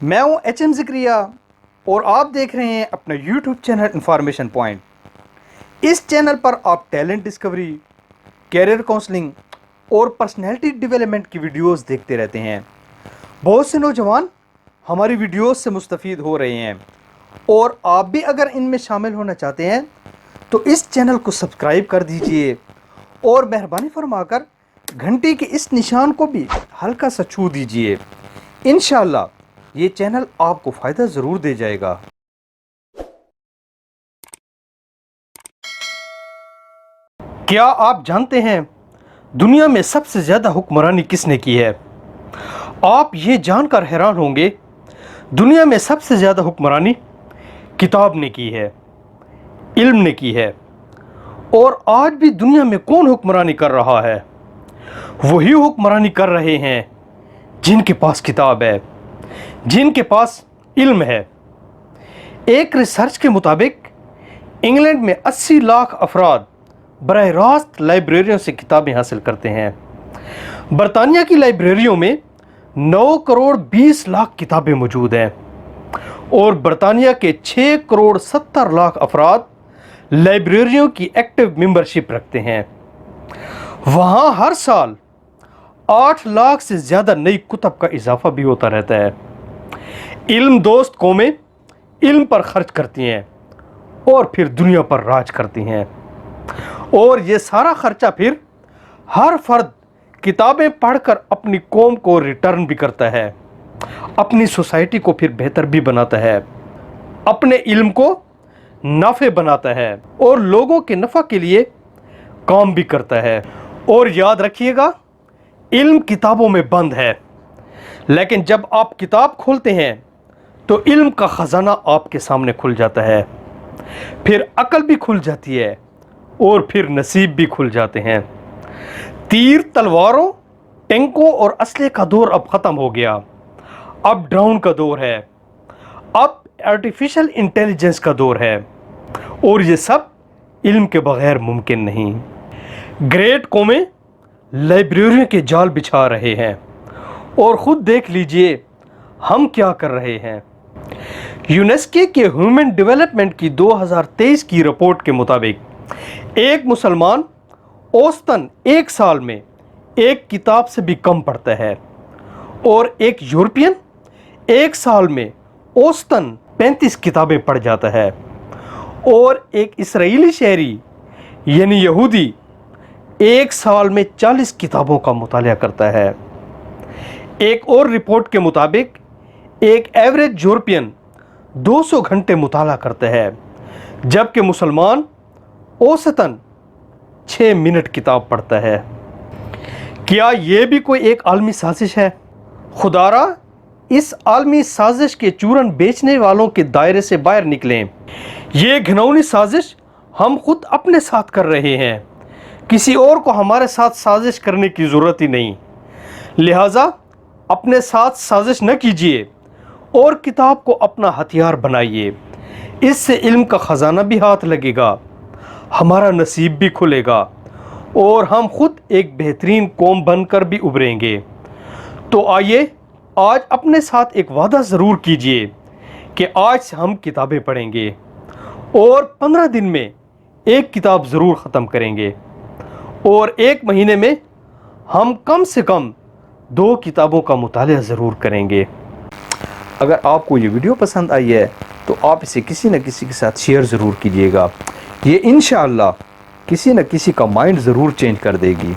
میں ہوں HM ذکریہ اور آپ دیکھ رہے ہیں اپنا YouTube چینل انفارمیشن پوائنٹ۔ اس چینل پر آپ ٹیلنٹ ڈسکوری، کیریئر کونسلنگ اور پرسنالٹی ڈیولپمنٹ کی ویڈیوز دیکھتے رہتے ہیں۔ بہت سے نوجوان ہماری ویڈیوز سے مستفید ہو رہے ہیں، اور آپ بھی اگر ان میں شامل ہونا چاہتے ہیں تو اس چینل کو سبسکرائب کر دیجئے اور مہربانی فرما کر گھنٹی کے اس نشان کو بھی ہلکا سا چھو دیجئے۔ انشاءاللہ یہ چینل آپ کو فائدہ ضرور دے جائے گا۔ کیا آپ جانتے ہیں دنیا میں سب سے زیادہ حکمرانی کس نے کی ہے؟ آپ یہ جان کر حیران ہوں گے، دنیا میں سب سے زیادہ حکمرانی کتاب نے کی ہے، علم نے کی ہے۔ اور آج بھی دنیا میں کون حکمرانی کر رہا ہے؟ وہی حکمرانی کر رہے ہیں جن کے پاس کتاب ہے، جن کے پاس علم ہے۔ ایک ریسرچ کے مطابق انگلینڈ میں 80 لاکھ افراد براہ راست لائبریریوں سے کتابیں حاصل کرتے ہیں۔ برطانیہ کی لائبریریوں میں 9 کروڑ 20 لاکھ کتابیں موجود ہیں، اور برطانیہ کے 6 کروڑ 70 لاکھ افراد لائبریریوں کی ایکٹیو ممبرشپ رکھتے ہیں۔ وہاں ہر سال 8 لاکھ سے زیادہ نئی کتب کا اضافہ بھی ہوتا رہتا ہے۔ علم دوست قومیں علم پر خرچ کرتی ہیں اور پھر دنیا پر راج کرتی ہیں، اور یہ سارا خرچہ پھر ہر فرد کتابیں پڑھ کر اپنی قوم کو ریٹرن بھی کرتا ہے، اپنی سوسائٹی کو پھر بہتر بھی بناتا ہے، اپنے علم کو نافع بناتا ہے اور لوگوں کے نفع کے لیے کام بھی کرتا ہے۔ اور یاد رکھیے گا، علم کتابوں میں بند ہے، لیکن جب آپ کتاب کھولتے ہیں تو علم کا خزانہ آپ کے سامنے کھل جاتا ہے، پھر عقل بھی کھل جاتی ہے اور پھر نصیب بھی کھل جاتے ہیں۔ تیر تلواروں، ٹینکوں اور اسلحے کا دور اب ختم ہو گیا، اب ڈرون کا دور ہے، اب آرٹیفیشل انٹیلیجنس کا دور ہے، اور یہ سب علم کے بغیر ممکن نہیں۔ گریٹ قومیں لائبریریوں کے جال بچھا رہے ہیں، اور خود دیکھ لیجئے ہم کیا کر رہے ہیں۔ یونیسکو کے ہیومن ڈیولپمنٹ کی 2023 کی رپورٹ کے مطابق ایک مسلمان اوسطاً ایک سال میں ایک کتاب سے بھی کم پڑھتا ہے، اور ایک یورپین ایک سال میں اوسطاً 35 کتابیں پڑھ جاتا ہے، اور ایک اسرائیلی شہری یعنی یہودی ایک سال میں 40 کتابوں کا مطالعہ کرتا ہے۔ ایک اور رپورٹ کے مطابق ایک ایوریج یورپین 200 گھنٹے مطالعہ کرتا ہے، جبکہ مسلمان اوسطاً 6 منٹ کتاب پڑھتا ہے۔ کیا یہ بھی کوئی ایک عالمی سازش ہے؟ خدارا اس عالمی سازش کے چورن بیچنے والوں کے دائرے سے باہر نکلیں۔ یہ گھناؤنی سازش ہم خود اپنے ساتھ کر رہے ہیں، کسی اور کو ہمارے ساتھ سازش کرنے کی ضرورت ہی نہیں۔ لہٰذا اپنے ساتھ سازش نہ کیجیے اور کتاب کو اپنا ہتھیار بنائیے۔ اس سے علم کا خزانہ بھی ہاتھ لگے گا، ہمارا نصیب بھی کھلے گا، اور ہم خود ایک بہترین قوم بن کر بھی ابھریں گے۔ تو آئیے آج اپنے ساتھ ایک وعدہ ضرور کیجیے کہ آج سے ہم کتابیں پڑھیں گے، اور 15 دن میں ایک کتاب ضرور ختم کریں گے، اور ایک مہینے میں ہم کم سے کم 2 کتابوں کا مطالعہ ضرور کریں گے۔ اگر آپ کو یہ ویڈیو پسند آئی ہے تو آپ اسے کسی نہ کسی کے ساتھ شیئر ضرور کیجیے گا، یہ انشاءاللہ کسی نہ کسی کا مائنڈ ضرور چینج کر دے گی۔